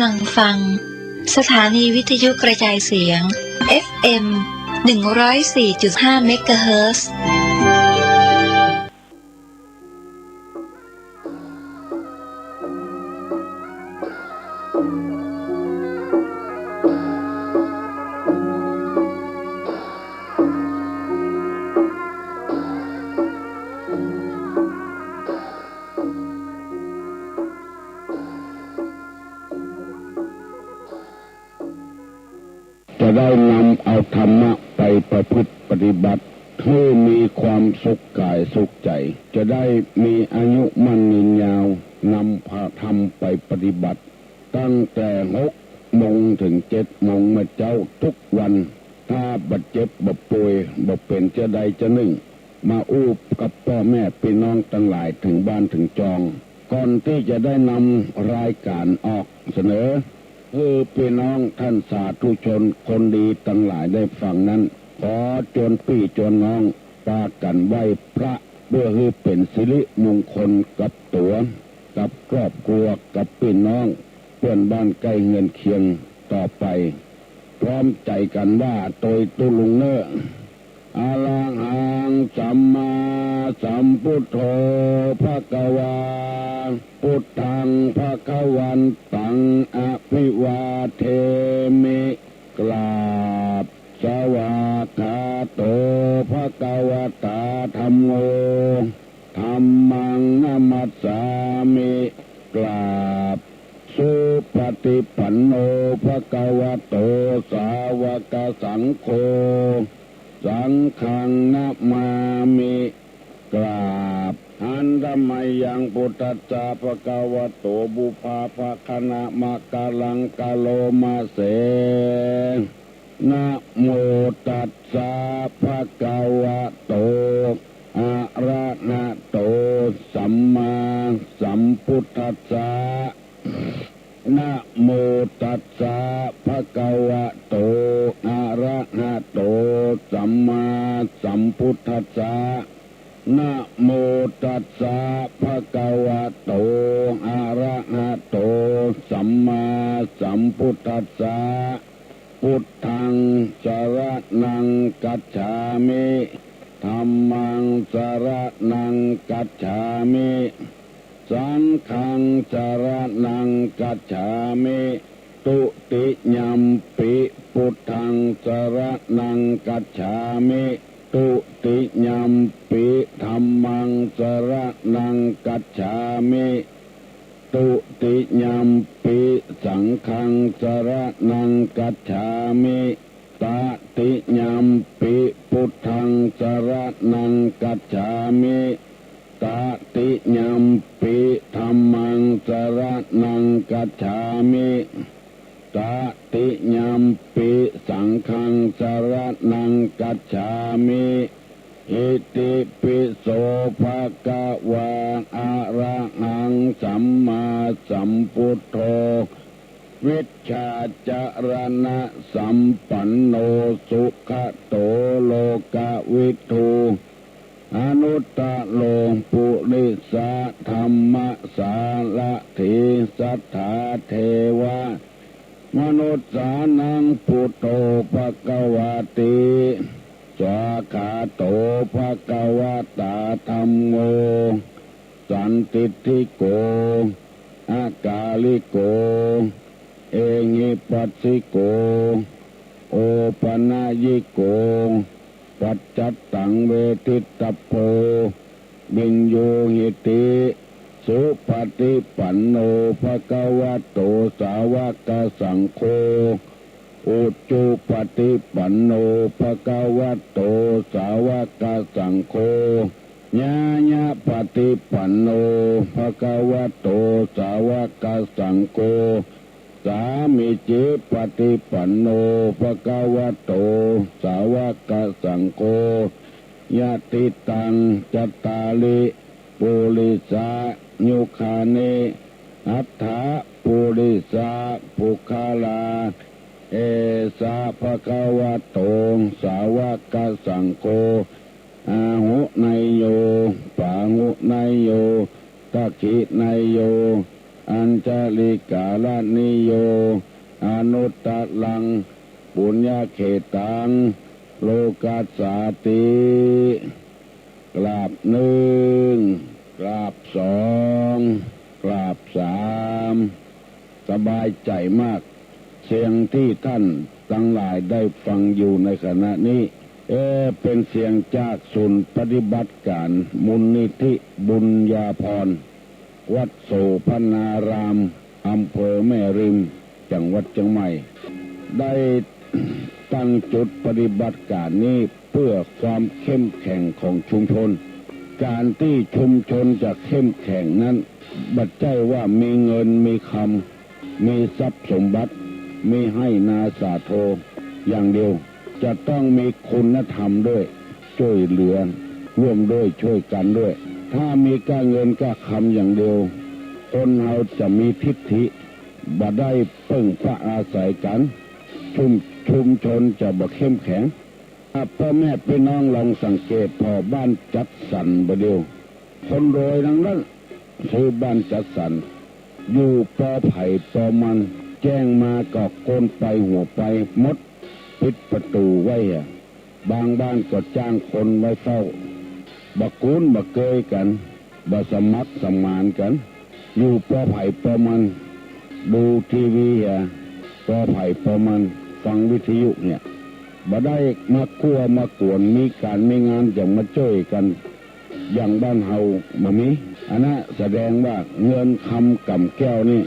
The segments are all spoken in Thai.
ำลังฟังสถานีวิทยุกระจายเสียง FM 104.5 เมกะเฮิรตซ์จะได้นำเอาธรรมะไปประพฤติปฏิบัติให้มีความสุขกายสุขใจจะได้มีอายุมั่นยืนยาวนำพาธรรมไปปฏิบัติตั้งแต่6 โมงถึง7 โมงมาเจ้าทุกวันถ้าบาดเจ็บบาป่วยบ่เป็นจะใดจะหนึ่งมาอู้กับพ่อแม่พี่น้องทั้งหลายถึงบ้านถึงจองก่อนที่จะได้นำรายการออกเสนอพี่น้องท่านสาธุชนคนดีทั้งหลายได้ฟังนั้นขอจวนพี่จวนน้องปากันไหว้พระเพื่อให้เป็นสิริมงคลกับตัวกับครอบครัวกับพี่น้องเพื่อนบ้านใกล้เงินเคียงต่อไปพร้อมใจกันว่าโดยตุลุงเนออะระหังสัมมาสัมพุทโธภคะวาพุทธังภคะวันตังอภิวาเทมิกราบสวากขาโตภคะวตาธัมโมธัมมังนะมัสสามิกราบสุปฏิปันโนภคะวะโตสาวกสังโฆสังฆังนะมามิกราบอันธรรมยังพุทธัสสะภะคะวะโตบุพาภะคะนะมะกะลังกะโลมาเสนะโมตัสสะภะคะวะโตอะระหะโตสัมมาสัมพุทธัสสะนะโมตัสสะภะคะวะโตอะระหะโตสัมมาสัมพุทธัสสะนะโมตัสสะภะคะวะโตอะระหะโตสัมมาสัมพุทธัสสะพุทธังสรณังกัจฉามิธัมมังสรณังกัจฉามิสังฆังสรณังกัจฉามิตุติยัมปิพุทธังสรณังกัจฉามิตุติยัมปิธัมมังสรณังกัจฉามิตุติยัมปิสังฆังสรณังกัจฉามิตติยัมปิพุทธังสรณังกัจฉามิตติยัมปิธัมมังสรณังกัจฉามิตติยัมปิสังฆังสรณังกัจฉามิอิติปิโสภะคะวะอะระหังสัมมาสัมพุทโธวิชชาจารณะสัมปันโนสุขโตโลกวิทูอนุตตโลปุริสะธรรมสาระถิสัทธาเทวมนุษย์สานังพุทโธภควาติสวากขาโตภควตาธัมโมสันติทิโกอากาลิโกเอหิปัสสิโกโอปนายิโกปัจจัตตังเวทิตโพวิญโยหิติสุปฏิปันโนภะคะวะโตสาวกสังโฆอุจุปฏิปันโนภะคะวะโตสาวกสังโฆญาญาปฏิปันโนภะคะวะโตสาวกสังโฆสามิจิปฏิปันโนภะคะวะโตสาวกสังโฆญาติตังจัตตาลิปุริสายุคานิอัฏฐะปุริสาภุคาลาเอสะภะคะวะโตสาวกสังโฆอาหุไนโยปาหุไนโยตักขิไนโยอัญ จาริกาลนิโยอนุตตะลังปุญญาเขตังโลกัสสาติกราบหนึ่งกราบสองกราบสามสบายใจมากเสียงที่ท่านทั้งหลายได้ฟังอยู่ในขณะนี้เป็นเสียงจากศูนย์ปฏิบัติการมูลนิธิบุญญาภรณ์วัดโสพนารามอำเภอแม่ริมจังหวัดเชียงใหม่ได้ตั้งจุดปฏิบัติการนี้เพื่อความเข้มแข็งของชุมชนการที่ชุมชนจะเข้มแข็งนั้นบัดใจว่ามีเงินมีคำมีทรัพย์สมบัติมีให้นาสาโทอย่างเดียวจะต้องมีคุณธรรมด้วยช่วยเหลือร่วมด้วยช่วยกันด้วยถ้ามีการเงินก็คำอย่างเดียวคนเราจะมีทิฏฐิบ่ได้เพิ่งพระอาศัยกันชุมชนจะบ่เข้มแข็งพ่อแม่พี่น้องลองสังเกตพอบ้านจัดสรรบ่เดียวคนรวยทั้งนั้นซื้อบ้านจัดสรรอยู่ปอไผ่ปอมันแจ้งมาก็โกนไปหัวไปมดปิดประตูไว้บางบ้านก็จ้างคนไว้เฝ้าบักกูนบักเกยกันบัสมัครสมานกันอยู่ปอไผ่ปอมันดูทีวีปอไผ่ปอมันฟังวิทยุเนี่ยบ่ได้มาคั่วมากวนมีการมีงานอย่างมาช่วยกันอย่างบ้านเฮาบ่มีอันนั้นแสดงว่าเงินคำกำแก้วนี่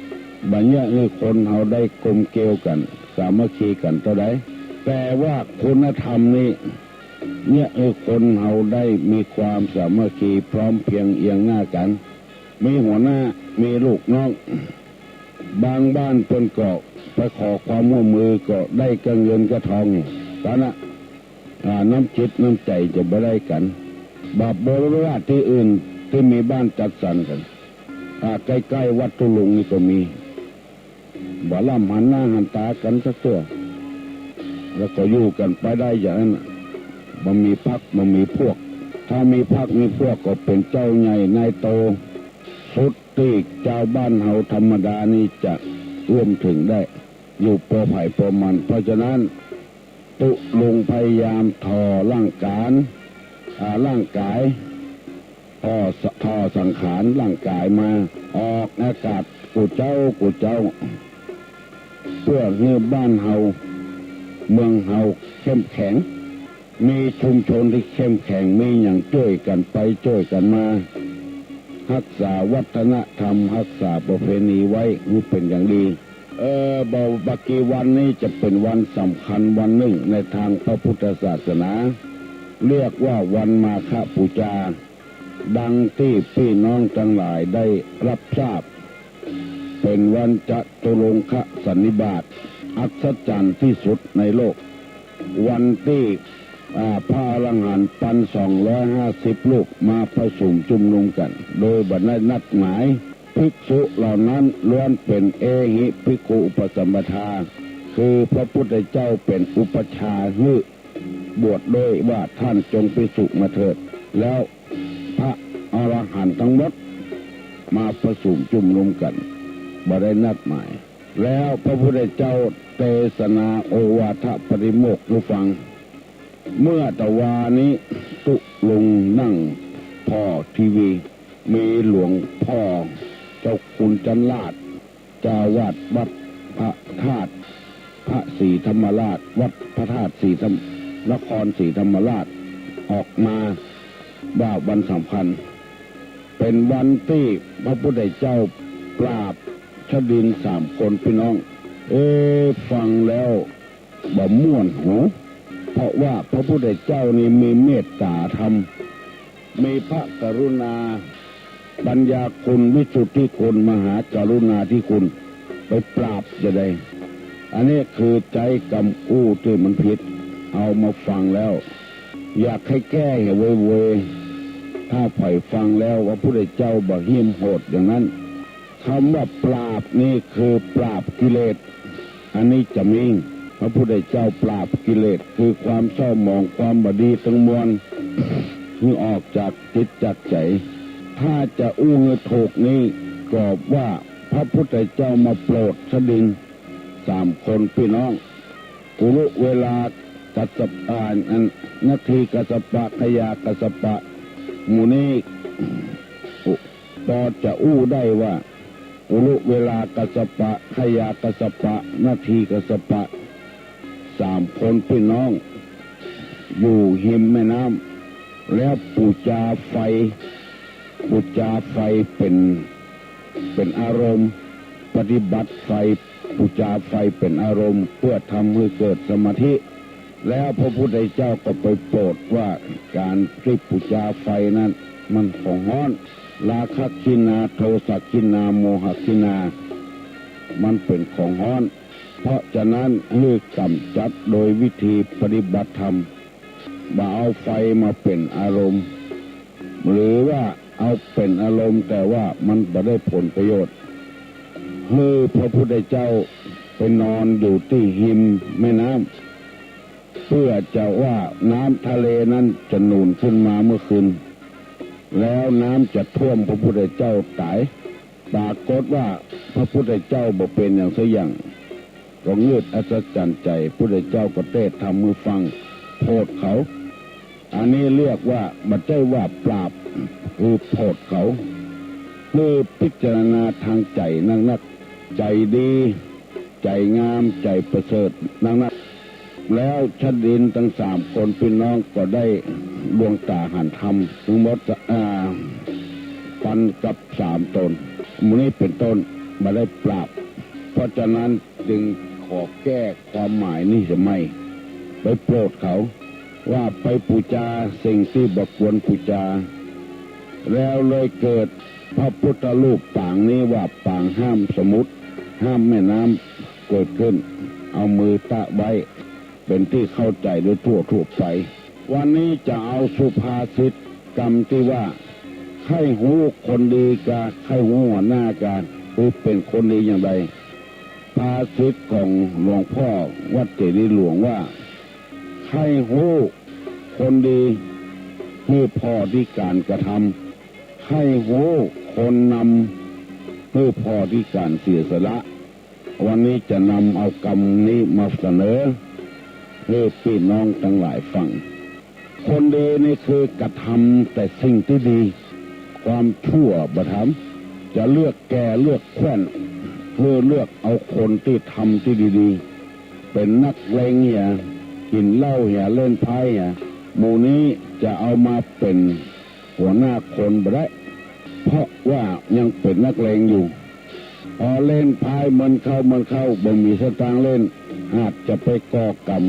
บัดเนี้ยคือคนเฮาได้กลมเกลียวกันสามัคคีกันเท่าใดแต่ว่าคุณธรรมนี่เนี่ยคนเฮาได้มีความสามัคคีพร้อมเพียงเอียงหน้ากันมีหัวหน้ามีลูกน้องบางบ้านเพิ่นก็ไปขอความร่วมมือก็ได้กับเงินกับทองนี่ตอนนั้นน้ำจิตน้ำใจจะบ่ได้กันบาปบริวารที่อื่นที่มีบ้านจัดสรรกันใกล้ๆวัดตุลุงนี่ก็มีบ่ล่ำหันหน้าหันตากันสักตัวแล้วก็อยู่กันไปได้อย่างนั้นบ่มีพรรคบ่มีพวกถ้ามีพรรคมีพวกก็เป็นเจ้าใหญ่นายโตสุดที่เจ้าบ้านเฮาธรรมดานี่จะร่วมถึงได้อยู่ปอไผ่ปอมันเพราะฉะนั้นตุลุงพยายามทอร่างกายทอสังขารร่างกายมาออกอากาศกูเจ้าเพื่อให้บ้านเฮาเมืองเฮาเข้มแข็งมีชุมชนที่เข้มแข็งมีอย่างช่วยกันไปช่วยกันมารักษาวัฒนธรรมรักษาประเพณีไว้นี่เป็นอย่างดีบักกีวันนี้จะเป็นวันสำคัญวันหนึ่งในทางพระพุทธศาสนาเรียกว่าวันมาฆบูชาดังที่พี่น้องทั้งหลายได้รับทราบเป็นวันจตุรงคสันนิบาตอัศจรรย์ที่สุดในโลกวันที่พระอรหันต์พัน250ลูกมาประชุมชุมนุมกันโดยบัดนั้นนัดหมายภิกษุเหล่านั้นล้วนเป็นเอหิภิกขุอุปสัมปทาคือพระพุทธเจ้าเป็นอุปชาให้บวชโดยว่าท่านจงภิกษุมาเถิดแล้วพระอรหันต์ทั้งหมดมาประชุมชุมนุมกันบ่ได้นัดหมายแล้วพระพุทธเจ้าเทศนาโอวาทปริโมกข์ให้ฟังเมื่อตะวานี้ตุลุงนั่งพ่อทีวีมีหลวงพ่อเจ้าคุณจันลาดเจ้าวาดวัดพระธาตุพระศรีธรรมราชวัดพระธาตุศรีธรรมนครศรีธรรมราชออกมาว่าวันสำคัญเป็นวันที่พระพุทธเจ้าปราบชดิน3 คนพี่น้องฟังแล้วบ่ม่วนหูเพราะว่าพระพุทธเจ้านี่มีเมตตาธรรมมีพระกรุณาปัญญาคุณวิสุทธิคุณมหากรุณาธิคุณไปปราบจะได้อันนี้คือใจกำกู้ที่มันผิดเอามาฟังแล้วอยากให้แก้เว้ยถ้าปล่อยฟังแล้วว่าพระพุทธเจ้าบ่เหี้ยมโหดอย่างนั้นคำว่าปราบนี่คือปราบกิเลสอันนี้จะมีพระพุทธเจ้าปราบกิเลสคือความเศร้าหมองความบดีทั้งมวล คือออกจากจิตจากใจถ้าจะอู้เงือถูกนี้ก็ว่าพ พระพุทธเจ้ามาโปรดสดิน3 คนพี่น้องกุลุเวลากัสสปะนาทีกัสสปะขยากัสสปะหมู่นี้พอจะอู้ได้ว่ากุลุเวลากัสสปะขยากัสสปะนาทีกัสสปะ3 คนพี่น้องอยู่หิมแม่น้ำแล้วปูจาไฟเป็นอารมณ์ปฏิบัติไฟปูจาไฟเป็นอารมณ์เพื่อทำให้เกิดสมาธิแล้วพระพุทธเจ้าก็ไปโปรดว่าการที่ปูจาไฟนั้นมันของฮ้อนราคะกินาโทสะกินาโมหกินามันเป็นของฮ้อนเพราะฉะนั้นให้กำจัดโดยวิธีปฏิบัติธรรมมาเอาไฟมาเป็นอารมณ์หรือว่าเอาเป็นอารมณ์แต่ว่ามันไม่ได้ผลประโยชน์ให้พระพุทธเจ้าไปนอนอยู่ที่หิมแม่น้ำเพื่อจะว่าน้ำทะเลนั้นจะหนุนขึ้นมาเมื่อคืนแล้วน้ำจะท่วมพระพุทธเจ้าตายปรากฏว่าพระพุทธเจ้าบ่เป็นอย่างสักอย่างก็เงืดอัศจรรย์ใจพระพุทธเจ้าก็เทศทำมือฟังโทษเขาอันนี้เรียกว่าไม่ใช่ว่าปราบคือโทษเขาคือพิจารณาทางใจนักใจดีใจงามใจประเสริฐนักแล้วชดินทั้ง3 คนพี่น้องก็ได้ดวงตาหันธรรมทั้งหมดปันกับ3 ตนมูนี้เป็นต้นมาได้ปราบเพราะฉะนั้นจึงขอแก้ความหมายนี้จะไม่ไปโปรดเขาว่าไปปูจาสิ่งที่บ่ควรปูจาแล้วเลยเกิดพระพุทธรูปปางนี้ว่าปางห้ามสมุทรห้ามแม่น้ำเกิดขึ้นเอามือตะไว้เป็นที่เข้าใจโดยทั่วไปวันนี้จะเอาสุภาษิตกรรมที่ว่าใครหูคนดีกาใครหูหัวหน้ากาคือเป็นคนดีอย่างไรภาษิตของหลวงพ่อวัดเจดีย์หลวงว่าใครหูคนดีคือพอที่การกระทำใครหูคนนำคือพอที่การเสียสละวันนี้จะนำเอากรรมนี้มาเสนอให้พี่น้องทั้งหลายฟังคนดีนี่คือกระทำแต่สิ่งที่ดีความชั่วบ่ทำจะเลือกแก่เลือกแคว้นเพื่อเลือกเอาคนที่ทำที่ดีๆเป็นนักเลงอย่ากินเหล้าอย่าเล่นไพ่อย่าหมู่นี้จะเอามาเป็นหัวหน้าคนบ่ได้เพราะว่ายังเป็นนักเลงอยู่พอเล่นไพ่มันเข้าบ่มีสตางค์เล่นอาจจะไปก่อกรรม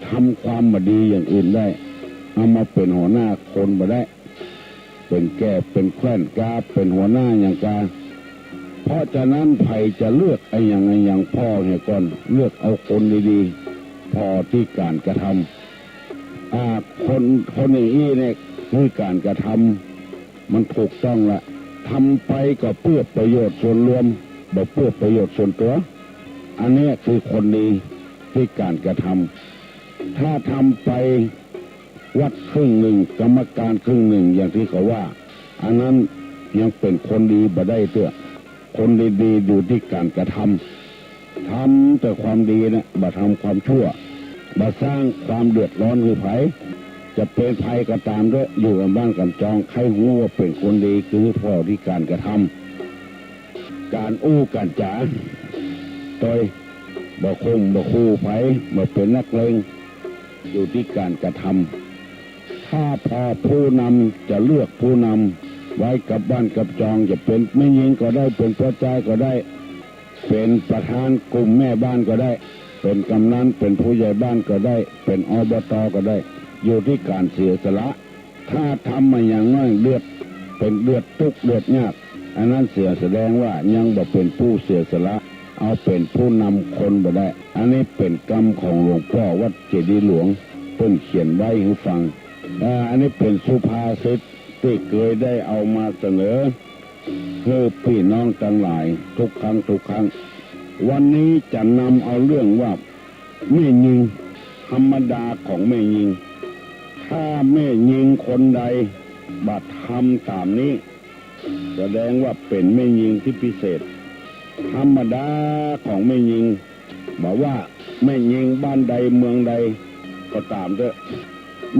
ทำความไม่ดีอย่างอื่นได้เอามาเป็นหัวหน้าคนบ่ได้เป็นแก่เป็นแคว้นกาเป็นหัวหน้าอย่างกาเพราะฉะนั้นไผ่จะเลือกไอ้อย่างพ่อเนี่ยก่อนเลือกเอาคนดีๆพอที่การกระทำคนอย่างนี้เนี่ยคือการกระทำมันถูกต้องละทำไปก็เพื่อประโยชน์ส่วนรวมบ่เพื่อประโยชน์ส่วนตัวอันนี้คือคนดีที่การกระทำถ้าทำไปวัดครึ่งหนึ่งกรรมการครึ่งหนึ่งอย่างที่เขาว่าอันนั้นยังเป็นคนดีบ่ได้เถอะคนดีๆอยู่ที่การกระทำแต่ความดีนะบ่ทำความชั่วบ่สร้างความเดือดร้อนให้ไผจะเป็นภัยก็ตามด้วยอยู่กับบ้านกับจองใครรู้ว่าเป็นคนดีคือพ่อที่การกระทำการอู้การจ๋าโดยบ่คงบ่คู่ไผบ่เป็นนักเลงอยู่ที่การกระทำถ้าพอผู้นำจะเลือกผู้นำไว้กับบ้านกับจองจะเป็นไม่ยิงก็ได้เป็นพระเจ้าก็ได้เป็นประธานกลุ่มแม่บ้านก็ได้เป็นกำนันเป็นผู้ใหญ่บ้านก็ได้เป็นอบต.ก็ได้อยู่ที่การเสียสละถ้าทำมาอย่างน้อยเลือดเป็นเลือดทุกข์เลือดยากอันนั้นเสียแสดงว่ายังบ่เป็นผู้เสียสละเอาเป็นผู้นำคนบ่ได้อันนี้เป็นกรรมของหลวงพ่อวัดเจดีย์หลวงเพิ่นเขียนไว้ให้ฟังอันนี้เป็นสุภาษิตที่เคยได้เอามาเสนอเพื่อพี่น้องทั้งหลายทุกครั้งวันนี้จะนำเอาเรื่องว่าแม่ยิงธรรมดาของแม่ยิงถ้าแม่ยิงคนใดบัดทำตามนี้แสดงว่าเป็นแม่ยิงที่พิเศษ ธรรมดาของแม่หญิงบอกว่าแม่หญิงบ้านใดเมืองใดก็ตามเถอะ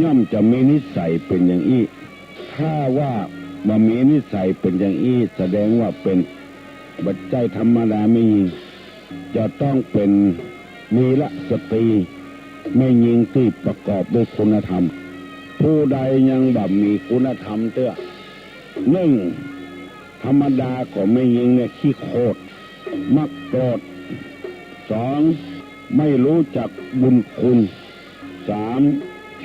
ย่อมจะมีนิสัยเป็นอย่างอี้ถ้าว่าบ่มีนิสัยเป็นอย่างอี้แสดงว่าเป็นบัจจัยธรรมดาไม่หญิงจะต้องเป็นวีรสตรีแม่หญิงที่ประกอบด้วยคุณธรรมผู้ใดยังบ่มีคุณธรรมเต้อหนึ่งธรรมดาของแม่หญิงเนี่ยขี้โคตรมักโกรธสองไม่รู้จักบุญคุณสาม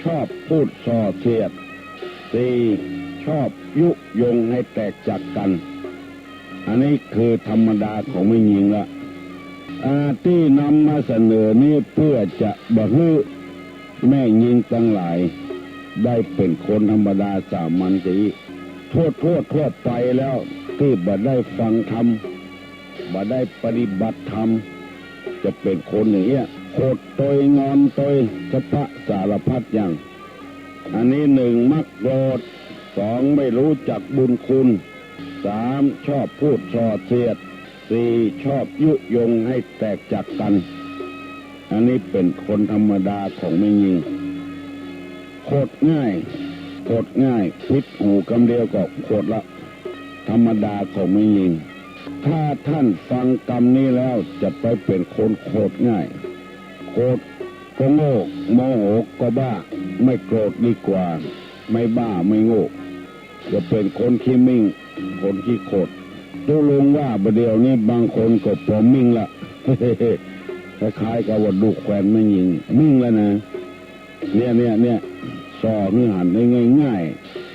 ชอบพูดส่อเสียดสี่ชอบยุยงให้แตกจากกันอันนี้คือธรรมดาของแม่หญิงละที่นำมาเสนอนี้เพื่อจะบ่ให้แม่หญิงทั้งหลายได้เป็นคนธรรมดาสามัญจีทั่วไปแล้วที่บ่ได้ฟังธรรมบ่ได้ปฏิบัติธรรมจะเป็นคนอย่างเงี้ยโคตรตยงอนตยสะพะสารพัดอย่างอันนี้หนึ่งมักโกรธสองไม่รู้จักบุญคุณสามชอบพูดส่อเสียดสี่ชอบยุยงให้แตกจากกันอันนี้เป็นคนธรรมดาของแม่หญิงโคตรง่ายพิษหูคำเดียวก็โคตรละธรรมดาของแม่หญิงถ้าท่านฟังกรรมนี้แล้วจะไปเป็นคนโคตรง่ายโคตรก็โง่โมโหก็บ้าไม่โกรธดีกว่าไม่บ้าไม่โง่จะเป็นคนขี้มิ่งคนขี้โคตรตู้ลุงว่าประเดี๋ยวนี้บางคนก็พอมิ่งละ คล้ายๆกับว่าดูแขวนไม่ยิงมิ่งแล้วนะเนี่ยซอเนื้อหันได้ง่าย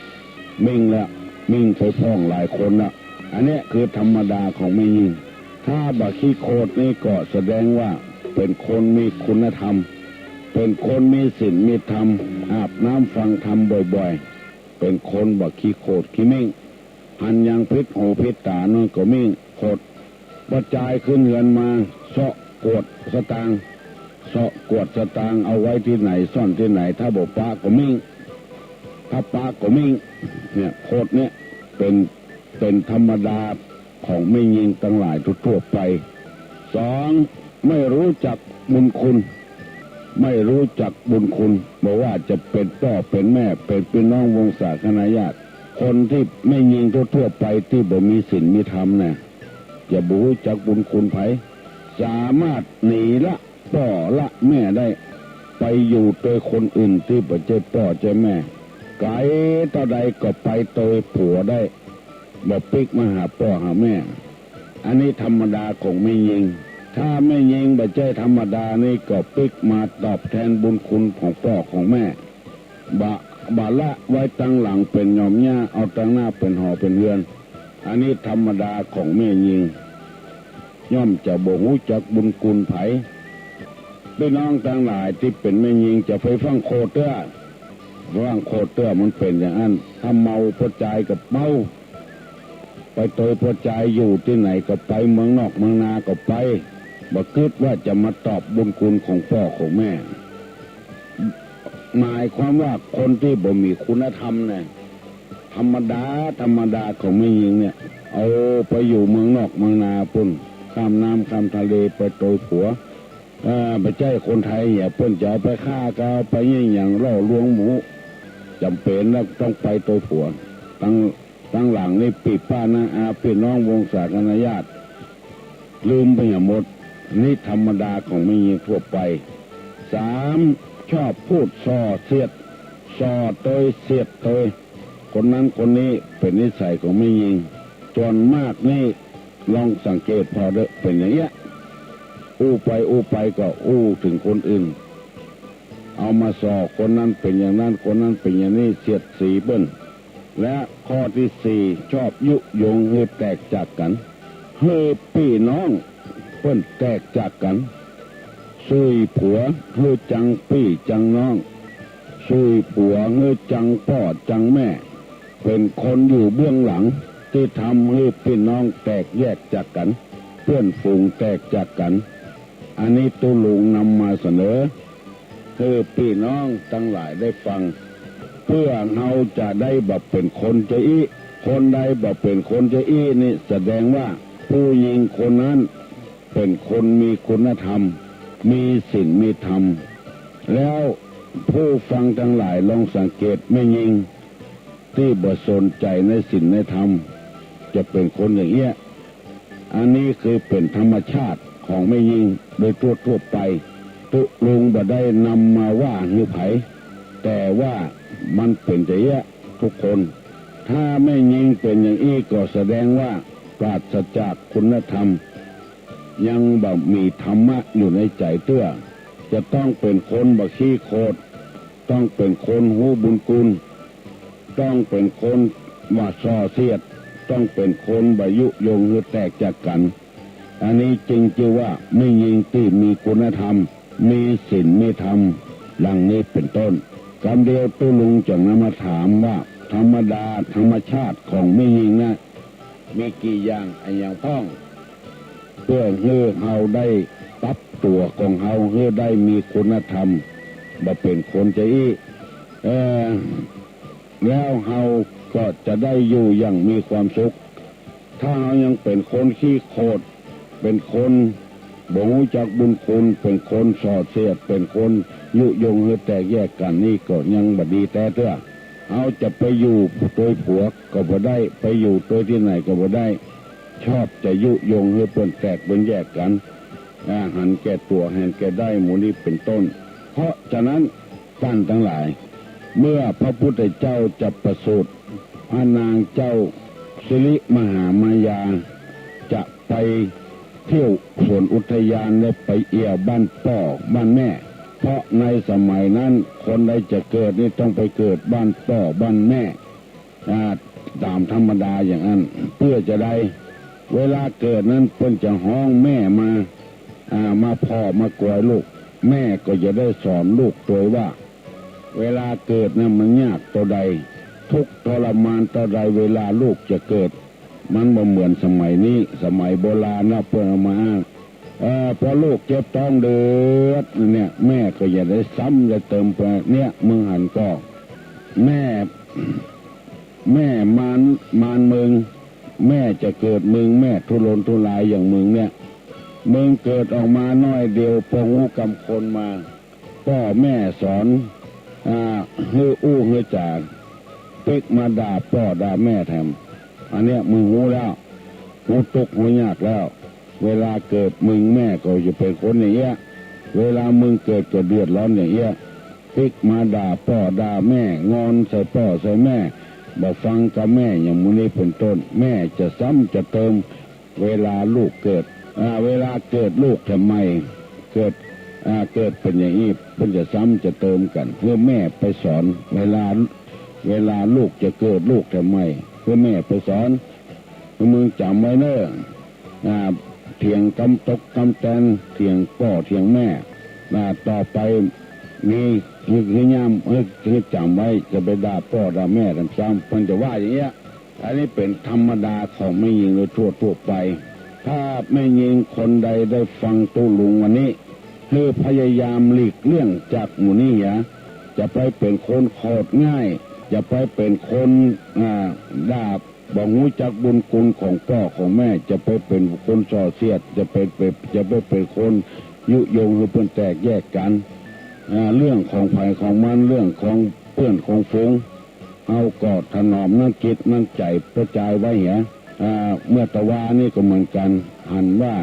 ๆมิ่งละมิ่งไปพ้องหลายคนละอันนี้คือธรรมดาของไม่ยิงถ้าบักขี้โคตรนี่ก็แสดงว่าเป็นคนมีคุณธรรมเป็นคนมีศีลมีธรรมอาบน้ำฟังธรรมบ่อยๆเป็นคนบักขี้โคตรขี้มิ่งหันยังพิษหูพิษตานั่นก็มิ่งโคตรกระจายขึ้นเงินมาเสาะกวดสตางค์เสาะกวดสตางค์เอาไว้ที่ไหนซ่อนที่ไหนถ้าบอกปาก็มิ่งถ้าปาก็มิ่งเนี่ยโคตรเนี่ยเป็นธรรมดาของไม่ยิงทั้งหลายทั่วไปสองไม่รู้จักบุญคุณไม่รู้จักบุญคุณบอกว่าจะเป็นพ่อเป็นแม่เป็นพี่น้องวงศาคณาญาติคนที่ไม่ยิงทั่วไปที่บ่มีศีลมีธรรมเนี่ยจะบ่รู้จักบุญคุณไผสามารถหนีละพ่อละแม่ได้ไปอยู่โดยคนอื่นที่บ่ใช่พ่อใช่แม่ไกลต่อใดก็ไปโดยผัวได้บ่ปิกมาหาพ่อหาแม่อันนี้ธรรมดาของไม่ยิงถ้าไม่ยิงบ่ใช่ธรรมดานี่ก็ปิกมาตอบแทนบุญคุณของพ่อของแม่บาละไว้ตั้งหลังเป็นยอมหญ้าเอาตั้งหน้าเป็นหอเป็นเรือนอันนี้ธรรมดาของแม่ยิงย่อมจะบ่รู้จักบุญคุณไผพี่น้องทั้งหลายที่เป็นแม่ยิงจะไปฟังโคเตื้อมันเป็นอย่างนั้นถ้าเมาพอใจกับเมาไปโตยพอใจอยู่ที่ไหนก็ไปเมืองนอกเมืองนาก็ไปบ่คิดว่าจะมาตอบบุญคุณของพ่อของแม่หมายความว่าคนที่บ่มีคุณธรรมเนี่ยธรรมดาของแม่หญิงเนี่ยเอาไปอยู่เมืองนอกเมืองนาปุ่นข้ามน้ำข้ามทะเลไปโตยผัวไปใจคนไทยอย่าเพิ่นจะเอาไปฆ่าก็ไปอย่างล่อลวงหมูจำเป็นแล้วต้องไปโตยผัวตั้งหลังนี่ปีป้านะอาพี่น้องวงศาคณาญาติลืมไปหมดนี่ธรรมดาของแม่หญิงทั่วไปสามชอบพูดส่อเสียดส่อเตยเสียดเตยคนนั้นคนนี้เป็นนิสัยของแม่หญิงส่วนมากนี่ลองสังเกตพอได้เป็นอย่างเงี้ยอู้ไปก็อู้ถึงคนอื่นเอามาส่อคนนั้นเป็นอย่างนั้นคนนั้นเป็นอย่างนี้เสียดสีเบิ้ลและข้อที่สี่ชอบยุยงให้แตกจากกันให้พี่น้องเพิ่นแตกจากกันซุยผัวเฮือจังพี่จังน้องซุยผัวเฮือจังพ่อจังแม่เป็นคนอยู่เบื้องหลังที่ทำให้พี่น้องแตกแยกจากกันเพื่อนฝูงแตกจากกันอันนี้ตุลุงนำมาเสนอให้พี่น้องทั้งหลายได้ฟังเพื่อเราจะได้แบบเป็นคนจะอี้คนใดแบบเป็นคนจะอี้นี่แสดงว่า ผู้หญิงคนนั้นเป็นคนมีคุณธรรมมีศีลมีธรรมแล้วผู้ฟังทั้งหลายลองสังเกตแม่หญิงที่บ่สนใจในศีลในธรรมจะเป็นคนอย่างเงี้ยอันนี้คือเป็นธรรมชาติของแม่หญิงโดยทั่วไปตุลุงบ่ได้นำมาว่าหือไผแต่ว่ามันเป็นอย่างเงี้ยทุกคนถ้าแม่หญิงเป็นอย่างนี้ก็แสดงว่าปราศจากคุณธรรมยังบ่มีธรรมะอยู่ในใจเตื้อจะต้องเป็นคนบ่ขี้โคตรต้องเป็นคนหูบุญคุณต้องเป็นคนว่าส่อเสียดต้องเป็นคนบ่ยุยงหรือแตกจากกันอันนี้จริงจือว่าไม่ยิงที่มีคุณธรรมมีศีลมีธรรมดังนี้เป็นต้นคำเดียวตุลุงจะนำมาถามว่าธรรมดาธรรมชาติของไม่ยิงนะมีกี่อย่างอย่างพ้องเพื่อให้เฮาได้ปรับตัวของเฮาให้ได้มีคุณธรรมบ่เป็นคนใจอี้แล้วเฮาก็จะได้อยู่อย่างมีความสุขถ้าเฮายังเป็นคนขี้โคตรเป็นคนบ่รู้จักบุญคุณเป็นคนสอดเสียดเป็นคนยุยงให้แตกแยกกันนี่ก็ยังบ่ดีแต่เตื้อเอาจะไปอยู่โดยผัวก็บ่ได้ไปอยู่โดยที่ไหนก็บ่ได้ชอบจะยุยงให้เปิ้นแตกเป็นแยกกันหันแก่ตัวหันแก่ได้หมู่นี้เป็นต้นเพราะฉะนั้นท่านทั้งหลายเมื่อพระพุทธเจ้าจะประสูติพระนางเจ้าสิริมหามายาจะไปเที่ยวสวนอุทยานและไปเอี่ยวบ้านพ่อบ้านแม่เพราะในสมัยนั้นคนใดจะเกิดนี่ต้องไปเกิดบ้านพ่อบ้านแม่ตามธรรมดาอย่างนั้นเพื่อจะได้เวลาเกิดนั้นเพิ่นจะห้องแม่มาพ่อมากวยลูกแม่ก็จะได้สอนลูกตัวว่าเวลาเกิดนั้นมันยากตัวใดทุกทรมานตัวใดเวลาลูกจะเกิดมันบ่เหมือนสมัยนี้สมัยโบราณนะเพิ่นเอามาอ้างพอลูกเจ็บท้องเดือดเนี่ยแม่ก็อย่าได้ซ้ำจะเติมไปเนี่ยมึงหันก็แม่มานมึงแม่จะเกิดมึงแม่ทุรนทุรายอย่างมึงเนี่ยมึงเกิดออกมาน้อยเดียวพงหูกำคนมาพ่อแม่สอนฮืออู้ฮือจ่าปิกมาด่าพ่อด่าแม่แถมอันเนี้ยมึงหูแล้วหูตกหูยากแล้วเวลาเกิดมึงแม่ก็จะเป็นคนอย่างเงี้ยเวลามึงเกิดก็เดือดร้อนอย่างเงี้ยปิกมาด่าพ่อด่าแม่งอนใส่พ่อใส่แม่บ่ฟังกับแม่อย่างมูนี้เป็นต้นแม่จะซ้ำจะเติมเวลาลูกเกิดเวลาเกิดลูกทำไมเกิดเป็นอย่างนี้เพิ่นจะซ้ำจะเติมกันเพื่อแม่ไปสอนเวลาลูกจะเกิดลูกทำไมเพื่อแม่ไปสอนมึงจำไว้เนอะเถียงกำตกกำแตนเถียงพ่อเถียงแม่ต่อไปนี่คือย่ำคือจำไว้จะไปด่าพ่อด่าแม่ทำซ้ำเพิ่นจะว่าอย่างเงี้ยอันนี้เป็นธรรมดาของไม่ยิงโดยทั่วไปถ้าไม่ยิงคนใดได้ฟังตุลุงวันนี้คือพยายามหลีกเลี่ยงจากหมู่นี้จะไปเป็นคนโคตรง่ายจะไปเป็นคนด่าบ่หูจักบุญคุณของพ่อของแม่จะไปเป็นคนส่อเสียดจะไปเป็นคนยุยงให้เพื่อนแตกแยกกันเรื่องของภัยของมันเรื่องของเพื่อนของฝูงเอากอดถนอมน้ำจิตน้ำใจกระจายไว้เมื่อตะวานี่ก็เหมือนกันหันว่า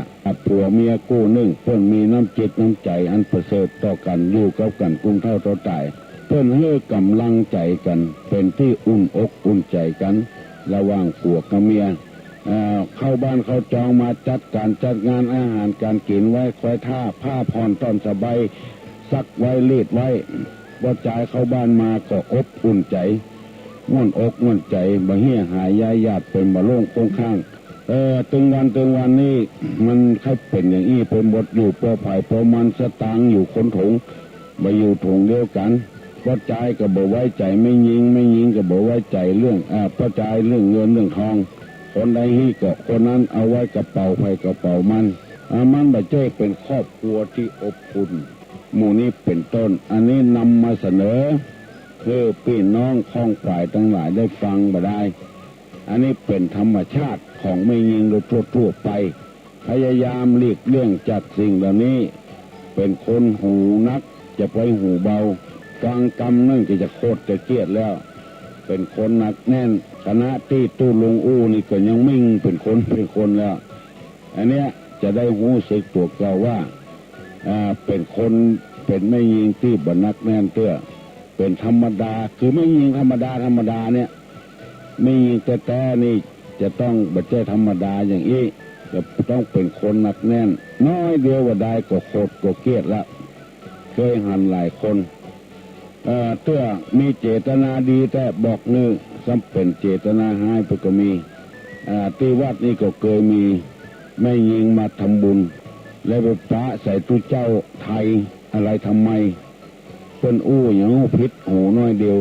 ผัวเมียกู้นึ่งเพื่อนมีน้ำจิตน้ำใจอันประเสริฐต่อกันอยู่กับกันกุ้งเท่าต่อตายเพื่อนให้กำลังใจกันเป็นที่อุ่นอกอุ่นใจกันระหว่างผัวกับเมียเข้าบ้านเข้าจองมาจัดงานอาหารการกินไว้คอยท่าผ้าผ่อนตอนสบายซักไว้รีดไว้พอจ่ายเข้าบ้านมาก็อบอุ่นใจม่วนอกม่วนใจบ่เหี้ยหายยายญาติเป็นบ่โล่งคงข้างตึงวันนี้มันค่อยเป็นอย่างนี้เป็นบทอยู่ปอไผ่ปอมันสตางอยู่คนถงบ่อยู่ถงเดียวกันพอจ่ายก็บ่ไว้ใจไม่ยิงก็บ่ไว้ใจเรื่องพอจ่ายเรื่องเงินเรื่องทองคนใดฮีก็คนนั้นเอาไว้กระเป๋าไผ่กระเป๋ามันบ่ใช่เป็นครอบครัวที่อบอุ่นหมู่นี้เป็นต้นอันนี้นำมาเสนอคือพี่น้องข้องฝ่ายทั้งหลายได้ฟังบ่ได้ อันนี้เป็นธรรมชาติของไม่ยิงโดยทั่วไปพยายามหลีกเลี่ยงจากสิ่งเหล่านี้เป็นคนหูนักจะไปหูเบาฟังกรรมนั่นก็จะโคตรจะเกลียดแล้วเป็นคนหนักแน่นคณะที่ตู้ลงอู้นี่ก็ยังมิ่งเป็นคนแล้วอันเนี้ยจะได้หูสึกตัวเก่าว่าเป็นคนเป็นไม่ยิงที่บรรนักแน่นเตื้อเป็นธรรมดาคือไม่ยิงธรรมดาเนี่ยไม่ยิงแต่นี่จะต้องบัจเจธรรมดาอย่างนี้จะต้องเป็นคนหนักแน่นน้อยเดียวว่าได้ก็โคตรก็เกลียดละเคยหันหลายคนเตื้อมีเจตนาดีแต่บอกนึกซ้ำเป็นเจตนาให้ไปก็มีที่วัดนี่ก็เคยมีไม่ยิงมาทำบุญแล้วไปพระใส่ตู้เจ้าไทยอะไรทำไมเพิ่นอู้อย่างพิษหูน้อยเดียว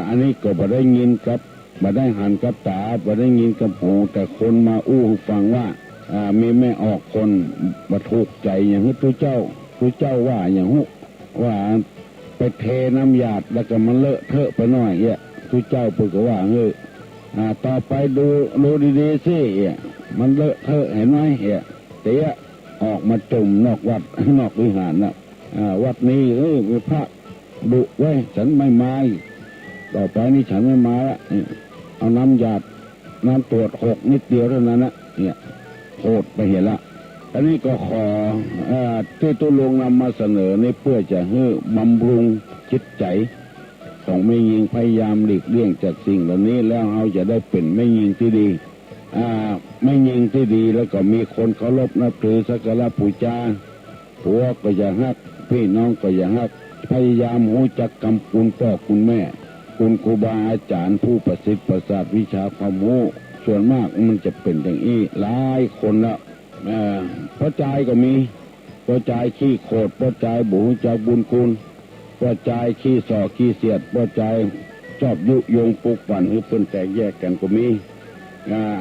อันนี้ก็บ่ได้ยินกับบ่ได้หันกับตาบ่ได้ยินกับหูแต่คนมาอู้ฟังว่ามีไม่ออกคนบ่ถูกใจอย่างตู้เจ้าว่าอย่างว่าไปเทน้ำหยาดแล้วก็มันเลอะเทอะไปหน่อยตู้เจ้าเพิ่นก็ว่าต่อไปดูดีๆสิมันเลอะเทอะเห็นไหมเตะออกมาจุ่มนอกวัดนอกวิหารนะวัดนี้มีพระดุไว้ฉันไม่มาต่อไปนี้ฉันไม่มาละเอาน้ำหยาดน้ำตรวจหกนิดเดียวเท่านั้นนะโหดไปเห็นละอันนี้ก็ขอที่ตุลงนำมาเสนอในเพื่อจะให้บำรุงจิตใจของไม่ยิงพยายามหลีกเลี่ยงจากสิ่งเหล่านี้แล้วเราจะได้เป็นไม่ยิงที่ดีไม่ยิงที่ดีแล้วก็มีคนเคารพนับถือสักการะบูชาผัวก็อย่าฮักพี่น้องก็อย่าฮักพยายามรู้จักกำคุณพ่อคุณแม่คุณครูบาอาจารย์ผู้ประสิทธิ์ประสาทวิชาความรู้ส่วนมากมันจะเป็นอย่างนี้หลายคนละพระใจก็มีพระใจขี้โคตรพระใจบุญจากบุญคุณพระใจขี้ส่อขี้เสียดพระใจชอบยุยงปลุกปั่นให้เพิ่นแตกแยกกันก็มี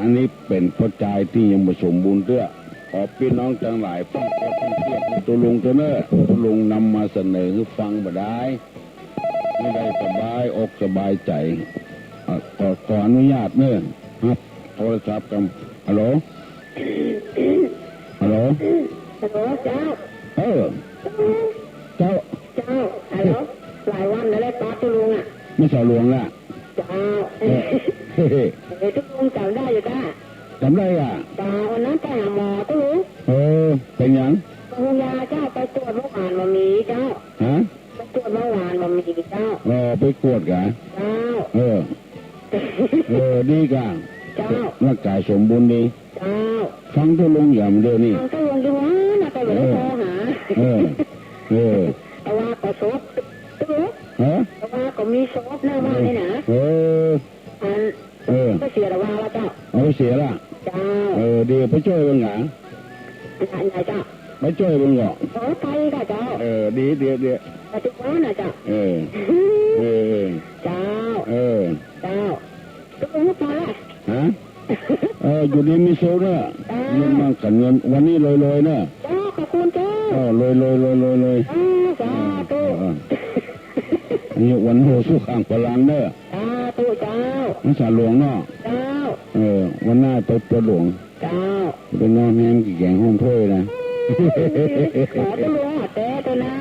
อันนี้เป็นพระใจที่ยังไม่สมบูรณ์เด้อขอพี่น้องทั้งหลายฟังก็ต้องเทียบตัวลุงตัวเน้อตัวลุงนำมาเสนอให้ฟังบ่ได้ไม่ได้สบายอกสบายใจขออนุญาตเน้อครับโทรศัพท์กันฮัลโหลฮัลโหลเจ้าเจ้าฮัลโหลหลายวันแล้วป้าตุลุงไม่สาวหลวงละเจ้าตุลุงจำได้อยู่จ้าจำได้จ้าวันนั้นไปหาหมอตุลุงเป็นยังคุณยาเจ้าไปตรวจเมื่อวานมามีเจ้าไปตรวจเมื่อวานมามีเจ้าไปกวดกันเจ้าดีกันเจ้าร่างกายสมบูรณ์ดีเจ้าฟังตุลุงอย่างเดียวนี่ฟังตุลุงดีว่าน่าจะไม่ได้โทรหาแต่ว่าก็ซบตุลุงแต่ว่าก็มีซบหน้าบ้านนี่นะก็เสียละว่าแล้วเจ้าเสียละเจ้าดีไปช่วยบ้างหรอไหนเจ้าไปช่วยบ้างหรอไปค่ะเจ้าดีไปทุกวันนะเจ้าเจ้าเจ้าตุลุงมาละอยู่ดีมีโซ่เนอะเงินมากันเงินวันนี้ลอยเนอะขอบคุณเจ้าลอยสาธุนี่วันโหสุขังพลังเนอะเจ้ามันสาหลวงเนาะเจ้าวันหน้าไปประหลวงเจ้าเป็นน้องแห้งกี่แกงห้องถ้วยนะขอตัวหลวงแต่ตัวนะ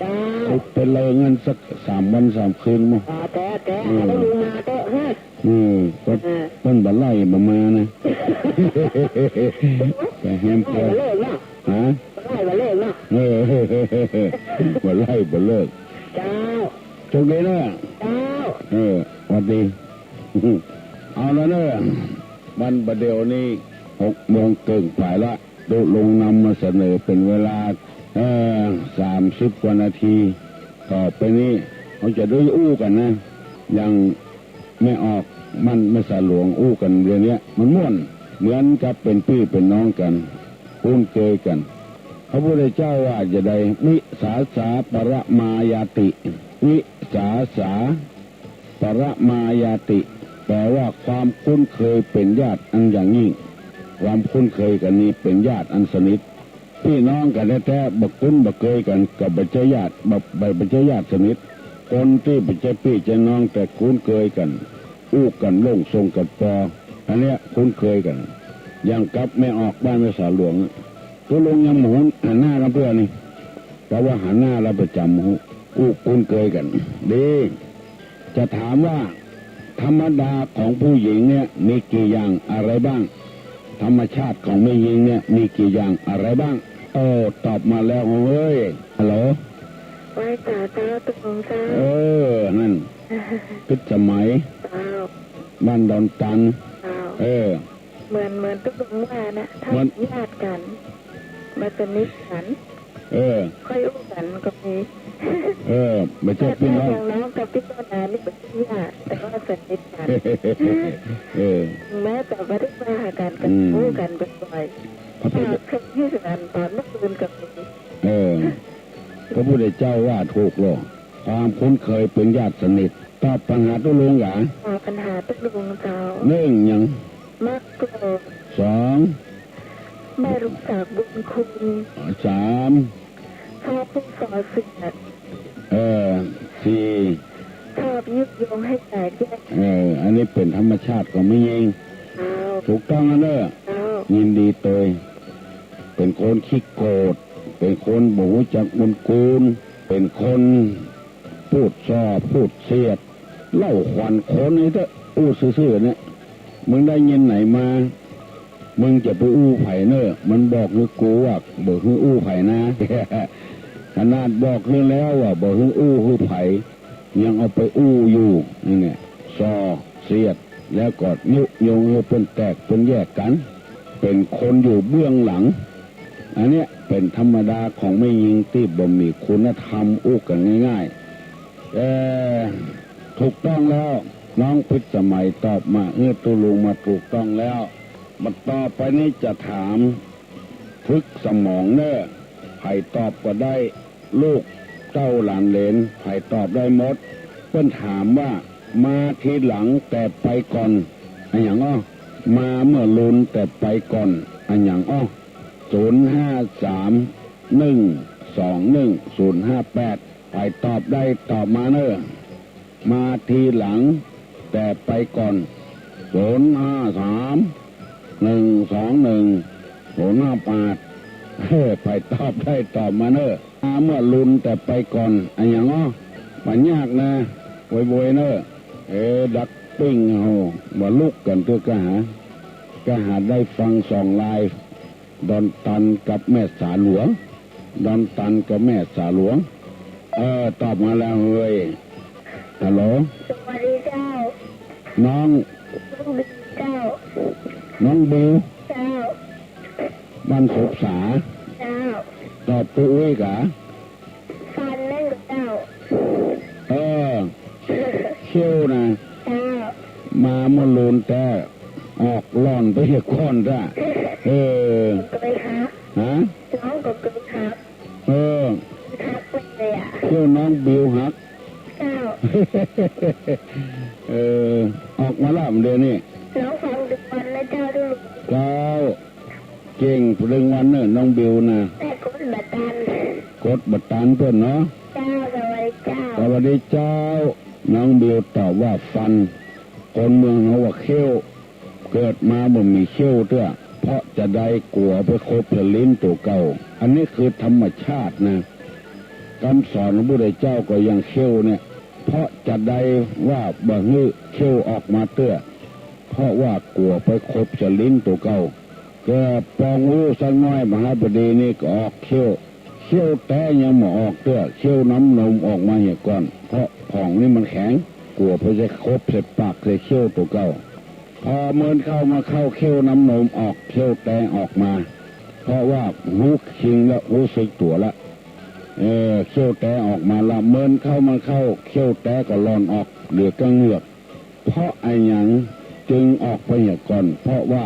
เจ้าเป็นเลยเงินสัก3 วัน 3 คืนมั้งแต่ตัวหลวงมาเตอะก็ต้นบะไล่มานะแต่แฮมเปิดฮะบะไล่บะเลิกเนาะบะไล่บะเลิกเจ้าโชคดีนะเจ้าสวัสดีเอาแล้วเนอะวันประเดี๋ยวนี้6 โมงเกินไปละดูลงนำมาเสนอเป็นเวลา30 กว่านาทีต่อไปนี้เราจะด้วยอู้กันนะยังไม่ออกมันไม่สาหลวงอู้กันเรื่องนี้มันม่วนเหมือนกับเป็นพี่เป็นน้องกันคุ้นเคยกันพระพุทธเจ้าว่าจะได้วิสาสาปรมายาติวิสาสาปรมายาติแปลว่าความคุ้นเคยเป็นญาติอันอย่างยิ่งความคุ้นเคยกันนี้เป็นญาติอันสนิทพี่น้องกันแท้ๆบักคุ้นบักเคยกันกับบัจจญาติบัจจญาติสนิทคนที่บัจจพี่จะน้องแต่คุ้นเคยกัน อู้กันลงทรงกันปออันเนี้ยคุ้นเคยกันยังกับไม่ออกบ้านไม่สาหลวงตัวลงยังหมุนหันหน้ากันเพื่อนี่แต่ว่าหันหน้าเราประจำอู้คุ้นเคยกันดีจะถามว่าธรรมดาของผู้หญิงเนี่ยมีกี่อย่างอะไรบ้างธรรมชาติของแม่หญิงเนี่ยมีกี่อย่างอะไรบ้างตอบมาแล้วเฮ้ยฮัลโหลไว้ตาตาตุงตานั่นพิษสมัยบ้านดอนตันเหมือนตุงว่านะถ้าญาติกันมาสนิทกันค่อยอู้กันก็มีไม่ใช่พี่น้องกับพี่ต้นนานี่เป็นญาติแต่ว่าสนิทกันแม้แต่ว่าได้มาหากันกันอู้กันบ่อยๆเคยที่สานตอนเมื่อคืนกับมีพระพุทธเจ้าว่าถูกหรอความคุ้นเคยเป็นญาติสนิทตอบปัญหาตุลุงหรอปัญหาตุลุงเจ้า1ยังมักโกรธ2ไม่รู้จักบุญคุณ3ชอบพูดส่อเสียด4ชอบยุยงให้แตกแยกอันนี้เป็นธรรมชาติของไม่ยิงถูกต้องนะเด้อยินดีตัวเป็นคนขี้โกรธเป็นคนบูจักบุญคุณเป็นคนพูดซ้อพูดเสียดเล่าขวัญคนนี่เถอะอู้ซื่อๆเนี่ยมึงได้ยินไหนมามึงจะไปอู้ไผ่เนอะมันบอกคือกูว่าบอกคืออู้ไผ่นะขนาดบอกคือแล้วว่าบอกคืออู้คือไผ่ยังเอาไปอู้อยู่นี่ไงซ้อเสียดแล้วก็ยุยงให้เป็นแตกเป็นแยกกันเป็นคนอยู่เบื้องหลังอันเนี้ยเป็นธรรมดาของไม่ยิงที่บ่มีคุณธรรมอู้กันง่ายๆถูกต้องแล้วน้องพิษสมัยตอบมาตุลุงมาถูกต้องแล้วมาต่อไปนี้จะถามพึกสมองเนอะใครตอบก็ได้ลูกเต้าหลานเหลนใครตอบได้หมดเพิ่นถามว่ามาทีหลังแต่ไปก่อนอันอย่างมาเมื่อลุนแต่ไปก่อนอันอย่าง0531210058ไปตอบได้ตอบมาเนอะมาทีหลังแต่ไปก่อน0531210058ไปตอบได้ตอบมาเนอะมาเมื่อลุนแต่ไปก่อนอันอย่างมันยากนะโวยเนอะดักปิ้งเอาว่าลุกกันเพื่อกหาได้ฟัง2 ไลฟ์ดอนตันกับแม่สาหลวงดอนตันกับแม่สาหลวงตอบมาแล้วเฮ้ยฮัลโหลสวัสดีเจ้าน้องเจ้าน้องบิวเจ้าบ้านสุขษาเจ้าตอบตัวอุ้ยกะฟันเล่นกับเจ้าเชี่ยวนะเจ้ามาเมื่อลุนแต่ออกล่อนไปเหี้ยก้อนจ้ะก็ไปครับน้องก็เกิดครับครับไปเลยเที่ยวน้องบิวฮักเจ้าออกมาแล้วเดี๋ยวนี้น้องฟังดึกวันแล้วเจ้าดูเจ้าเก่งเรื่องวันเนอะน้องบิวนะแต่กดบัตตันเพื่อนเนาะเจ้าสวัสดีเจ้าสวัสดีเจ้าน้องบิวตอบว่าฟันคนเมืองเขาว่าเขี้ยวเกิดมาบ่มีเขี้ยวเถอะเพราะจะได้กลัวไปคบเพลิ้นตัวเก่าอันนี้คือธรรมชาตินะคำสอนของพระพุทธเจ้าก็ยังเขี้ยวเนี่ยเพราะจะได้ว่าบ่ฮื้อเขี้ยวออกมาเตื้อเพราะว่ากลัวไปคบเพลิ้นตัวเก่าแกปองรู้สักน้อยมหาบดีนี่ก็ออกเขี้ยวแต่ยังหมอออกเตื้อเขี้ยวน้ำนมออกมาเหี้ยก่อนเพราะของนี่มันแข็งกลัวไปจะคบเสร็จปากเลยเขี้ยวตัวเก่าพอเมินเข้ามาเข้าเขี้ยวน้ำนมออกเขี้ยวแต่ออกมาเพราะว่ารู้ชิงแล้วรู้สึกตัวละเขี้ยวแต่ออกมาละเมินเข้ามาเข้าเขี้ยวแต่ก็หลอนออกเหลือก็เงือกเพราะไอ้หยังจึงออกไปเหี้ยก่อนเพราะว่า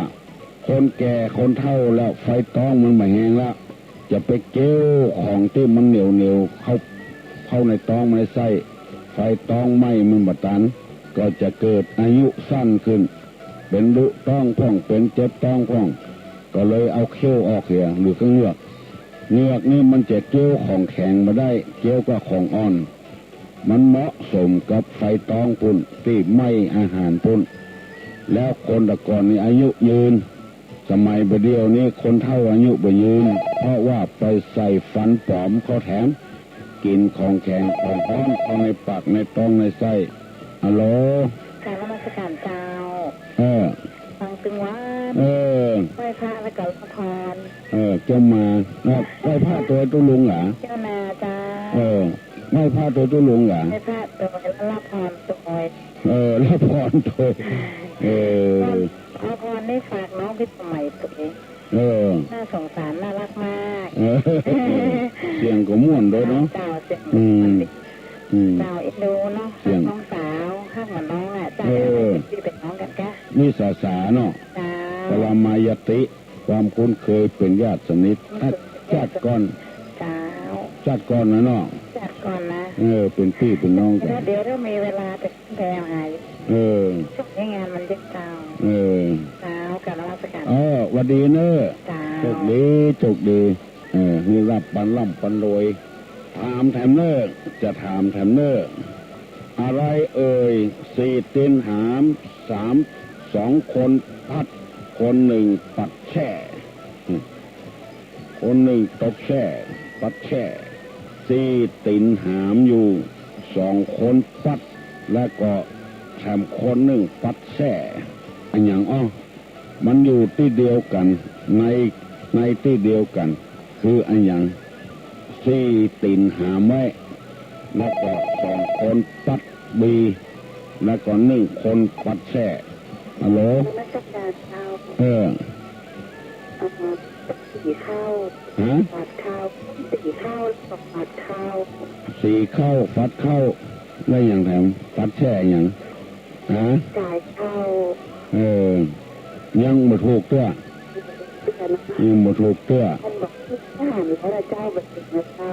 คนแก่คนเฒ่าแล้วไฟต้องมันไม่แห้งละจะไปเกี้ยวของที่มันเหนียวเข้าในต้องในไส้ไฟต้องไหม้มันบตันก็จะเกิดอายุสั้นขึ้นเป็นดุต้องพ่องเป็นเจ็บต้องพ่องก็เลยเอาเขี้ยวออกเสียหรือก็เงือกนี่มันจะเกี้ยวของแข็งมาได้เกี้ยวกับของอ่อน มันเหมาะสมกับไฟตองพุ่นที่ไม่อาหารพุ่นแล้วคนแต่ก่อนนี่อายุยืนสมัยประเดี๋ยวนี้คนเท่าอายุบ่ยืนเพราะว่าไปใส่ฟันปลอมเขาแถมกินของแข็งของร้อนเข้าในปากในท้องในไส้ฮัลโหลการนมัสการเจ้าฟังตึงว่าไหว้พระแล้วก็ละพรเจ้ามาไหว้พระตัวตุ้ลุงเหรอเจ้านาจ้าไหว้พระตัวตุ้ลุงเหรอไหว้พระตัวแล้วละพรตัวละพรตัวละพรได้ฝากน้องพิสมัยตัวเองน่าสงสารน่ารักมากเสียงก็ม่วนด้วยเนาะเจ้าเสียงเจ้าอินดูเนาะน้องสาวข้างกับน้องอ่ะเจ้าเป็นน้องกันกะนี่สาเนาะปรามายติความคุ้นเคยเป็นญาติสนิทจัดก่อนจัดก่อนนะเนาะจัดก่อนนะเป็นพี่เป็นน้องกันเดี๋ยวเรามีเวลาจะแพร่หายช่วงนี้งานมันเยอะเจ้ากับราชการวันดีเนอะจกดีนี่รับปันล่ำปันรวยถามแถมเนอจะถามแถมเนออะไรสี่ตีนหาม2 คนพัดคน1ปัดแช่คน1ตกแช่ปัดแช่4ตีนหามอยู่2 คนปัดและก็แถมคน1ปัดแช่อันอย่างมันอยู่ที่เดียวกันในที่เดียวกันคืออันอย่าง4ตีนหามไว้แล้วก็2 คนปัดบีแล้วก็1 คนปัดแช่ฮัลโหลสีเข้าฟัดเข้าสีเข้าฟัดเข้าสีเข้าฟัดเข้าได้อย่างแถมฟัดแช่อย่างจ่ายเข้ายังหมดถูกตัวยังหมดถูกตัวท่านบอกที่หามพระเจ้าบัดนี้นะเจ้า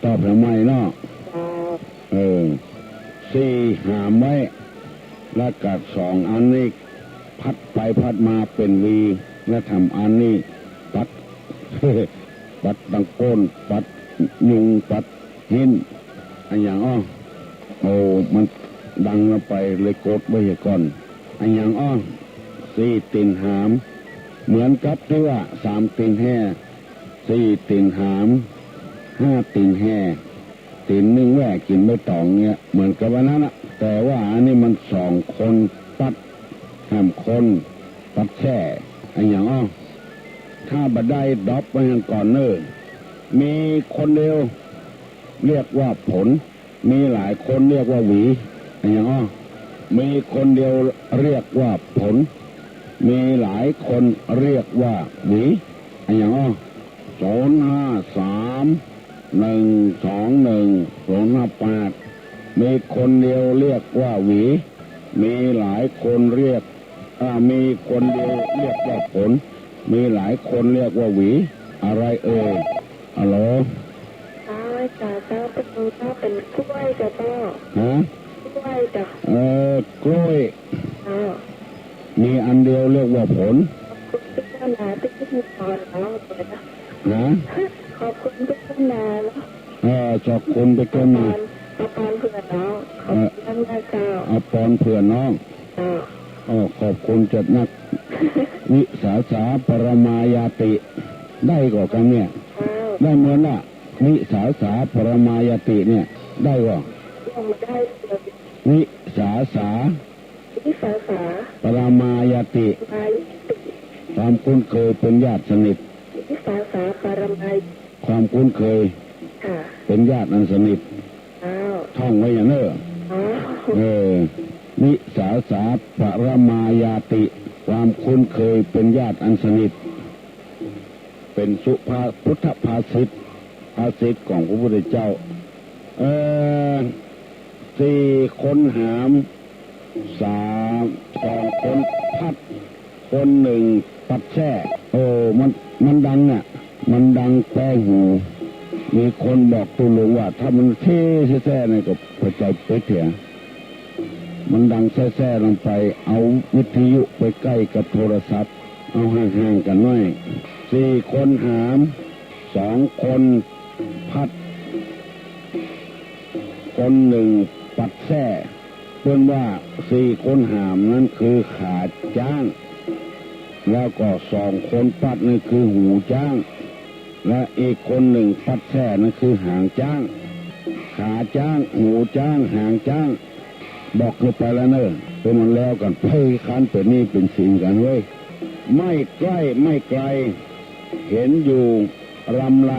ตอบทำไมเนาะสี่หามไว้แล้วกัด2 อันนี้พัดไปพัดมาเป็นวีและทำอันนี้ปัดดังโก้นปัดยุงปัดหินอันอย่างมันดังไปเลยกดไว้ก่อนอันอย่าง4ตีนหามเหมือนกับที่ว่า3ตีนแห่4ตีนหาม5ตีนแห่ตีน1แหวกกินไม่ตองเนี่ยเหมือนกับว่านั้นนะแต่ว่าอันนี้มัน2 คนปัด5 คนปัดแช่อันอย่างถ้าบัดได้ดอกไปอย่างก่อนมีคนเดียวเรียกว่าผลมีหลายคนเรียกว่าหวีอันอย่างมีคนเดียวเรียกว่าผลมีหลายคนเรียกว่าหวีอันอย่าง053121058มีคนเดียวเรียกว่าหวีมีหลายคนเรียกมีคนเดียวเรียกว่าผลมีหลายคนเรียกว่าหวีอะไรฮัลโหลจ้าเจ้าเป็นเจ้าเป็นกล้วยจ้าเจ้ากล้วยจ้ากล้วยมีอันเดียวเรียกว่าผลขอบคุณเจ้านาที่ขึ้นตอนแล้วนะขอบคุณเจ้านาแล้วขอบคุณไปกันมาเอาปอนเพื่อนน้องขอบคุณนะเจ้าเอาปอนเพื่อนน้องขอบคุณจัดนักวิสาสาปรมายาติได้ก่อกันเนี่ยได้เหมือนละวิสาสาปรมายาติเนี่ยได้ก่อวิสาสาปรมายาติความคุ้นเคยเป็นญาติสนิทวิสาสาปรมายความคุ้นเคยเป็นญาติอันสนิทท่องไว้อย่างนี้วิสาสาปรมายาติความคุ้นเคยเป็นญาติอันสนิทเป็นสุภาพุทธภาษิตของพระพุทธเจ้า4 คนหาม2 คนพัดคน1ปัดแช่มันดังมันดังแป้งหูมีคนบอกตุลุงว่าถ้ามันเท่แซ่เนี่ยก็พอใจไปเถอะมันดังแซ่ลงไปเอาวิทยุไปใกล้กับโทรศัพท์เอาห่างๆกันหน่อย4 คนหาม2 คนพัด คนหนึ่งปัดแท้เพื่อนว่า4 คนหามนั้นคือขาจ้างแล้วก็2 คนปัดนั่นคือหูจ้างและอีกคนหนึ่งปัดแท้นั่นคือหางจ้างขาจ้างหูจ้างหางจ้างบอกคือไปแล้วเนอะเป็นมันแล้วกันไปคันเป็นนี่เป็นสิ่งกันเว้ยไม่ใกล้ไม่ไกลเห็นอยู่รำไร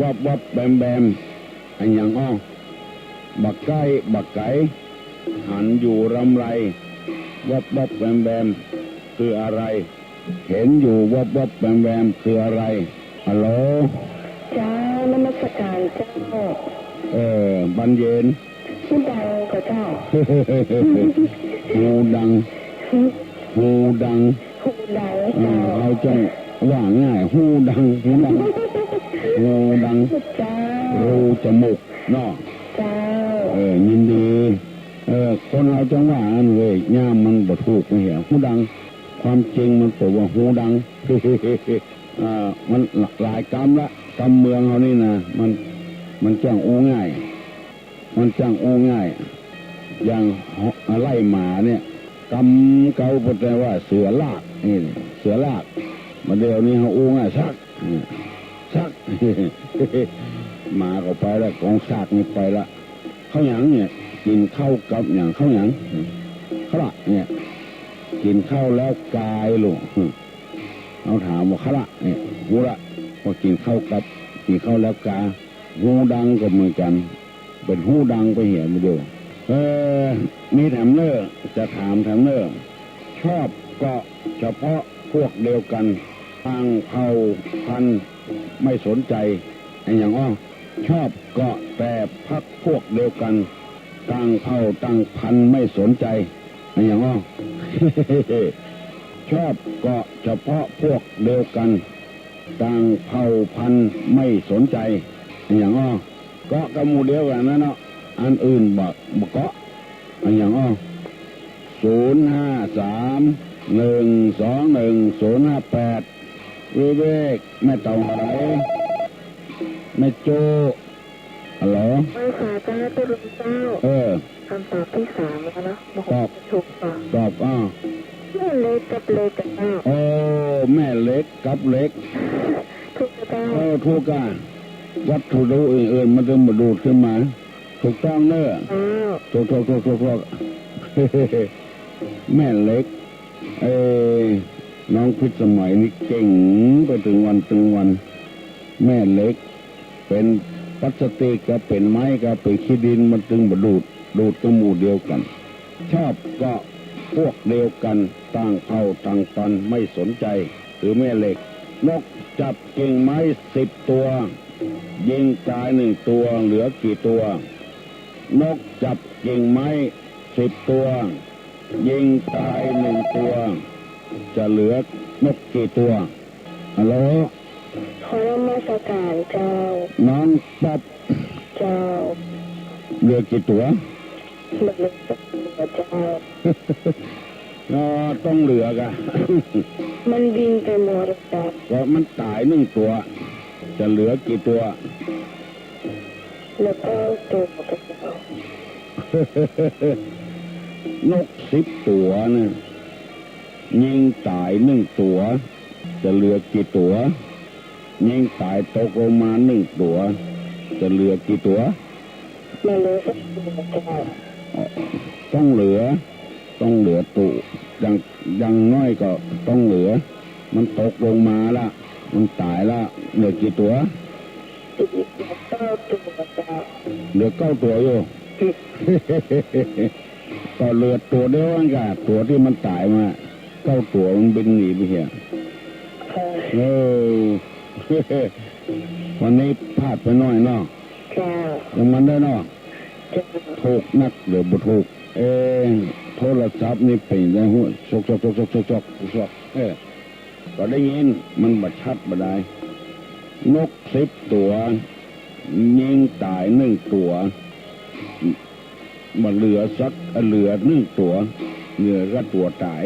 วับวับแบมแบมอันอย่างอ้อบักใกล้บักไก่หันอยู่รำไรวับวับแบมแบมคืออะไรเห็นอยู่วับวับแบมแบมคืออะไรฮัลโหลเจ้านมัสการเจ้าบันเย็นหูดังก็เจ้าหูดังหูดังเราจังว่าง่ายหูดังหูดังหูดังรูจมูกเนาะยินดีคนเราจังว่าอันเว้ยย่ามมันบ่ถูกไม่เหี้ยหูดังความจริงมันบอกว่าหูดังมันหลายกรรมละกรรมเมืองเขานี่นะมันจ้างโอ้ง่ายมันจ้างโอ้ง่ายอย่างไล่หมาเนี่ยกำเก่าพูดได้ว่าเสือลากนี่เสือลากมาเดี๋ยวนี้เขาโอ้ง่ายชักหมาก็ไปแล้วกองซากนี่ไปละข้าวหยางเนี่ยกินข้าวกับอย่างข้าวหยางเขาละเนี่ยกินข้าวแล้วกายหลงเอาถามว่าเขาละเนี่ยหูละพอกินข้าวกับกินข้าวแล้วกาหูดังก็เหมือนกันเป็นหูดังไปเหี้ยมาดูมีแถมเนอร์จะถามแถมเนอร์ชอบก็เฉพาะพวกเดียวกันทางเผ่าพันธุ์ไม่สนใจอย่างอ้อชอบก็แต่พักพวกเดียวกันต่างเผ่าต่างพันธุ์ไม่สนใจอย่างอ้อ ชอบก็เฉพาะพวกเดียวกันต่างเผ่าพันธุ์ไม่สนใจอย่างอ้อก็กระมูเดียวกันนั่นเนาะอันอื่นบอกเกาะอย่างอ้อ053121058วิเวกแม่เต่าไหลแม่โจฮัลโหลไม่สาจ้าตุลุงเจ้าคำตอบที่3แล้วนะตอบถูกตอบแม่เล็กกับเล็กกันเจ้าแม่เล็กกับเล็กถูกเจ้าถูกกันวัตถุดูอื่นๆมันจะมาดูดขึ้นมาถูกต้องเนอะถูกแม่เล็กน้องพิษสมัยนี้เก่งไปถึงวันแม่เล็กเป็นพลาสติกก็เป็นไม้ก็เป็นขี้ดินมันจึงมาดูดกระหมู่เดียวกันชอบก็พวกเดียวกันต่างเผ่าต่างพันธุ์ไม่สนใจหรือแม่เหล็กนกจับกิ่งไม้10 ตัวยิงตาย1 ตัวเหลือกี่ตัวนกจับกิ่งไม้10 ตัวยิงตาย1 ตัวจะเหลือนกกี่ตัวฮัลโหลขอรับราชการเจ้าน้องป๊อบเจ้าเหลือกี่ตัวเหลือเจ้าต้องเหลือกะมันบินไปหมดแล้วก็มันตาย1 ตัวจะเหลือกี่ตัวแล้วก็ตัวนก10 ตัวนะยิงตาย1 ตัวจะเหลือกี่ตัวยิงตายตกลงมา1 ตัวจะเหลือกี่ตัวมันเหลือสักตัวต้องเหลือตัวยังน้อยก็ต้องเหลือมันตกลงมาละมันตายละเหลือกี่ตัวเหลือ9 ตัวอยู่ก็เหลือตัวเดียวกันตัวที่มันตายมา9 ตัวมันบินหนีไปเหี้ยวันนี้พลาดไปน้อยเนาะยังมันได้เนาะถูกนักหรือบ่ถูกโทรศัพท์นี่เป็นได้หัวชกก็ได้ยินมันบัดชัดบ่ได้นก10 ตัวยิงตาย1 ตัวมันเหลือ1 ตัวเหลือก็ตัวตาย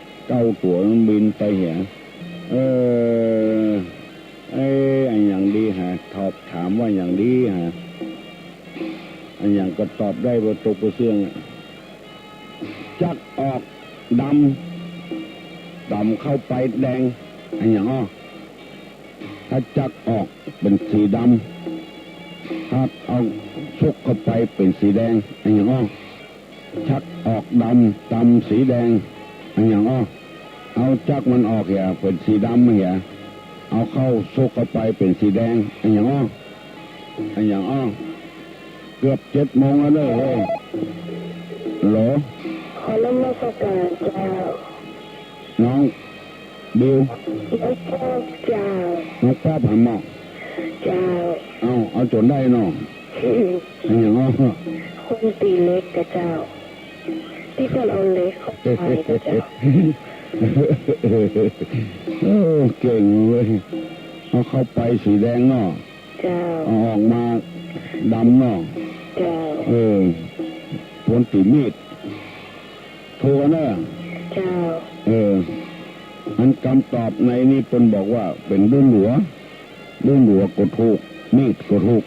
9 ตัวมันบินไปเหี้ยอย่างดีฮะถามว่าอย่างดีฮะ อันอย่างก็ตอบได้ว่าตกกระเสื่องจักออกดำเข้าไปแดงอันอย่างถ้าจักออกเป็นสีดำถ้าเอาชุกเข้าไปเป็นสีแดงอันอย่างชักออกดำสีแดงอันอย่างเอาจักมันออกอย่าเป็นสีดำอย่าเอาเข้าชุกเข้าไปเป็นสีแดงอันอย่างเกือบ7 โมงแล้วเลยโหลขอนมัสการเจ้าน้องบิวเจ้าน้องป้าผ่านหมอกเจ้าเอาจนได้เนาะอย่างคนตีเล็กกับเจ้าที่จะเอาเล็กเข้าไปกับเจ้าเก่งเลยเอาเข้าไปสีแดงเนาะเจ้าเอาออกมาดำเนาะเจ้าผลตีมีดโทรเนาะเจ้าอันคำตอบในนี้เพิ่นบอกว่าเป็นรุ่นหัวกดถูกมีดกดถูก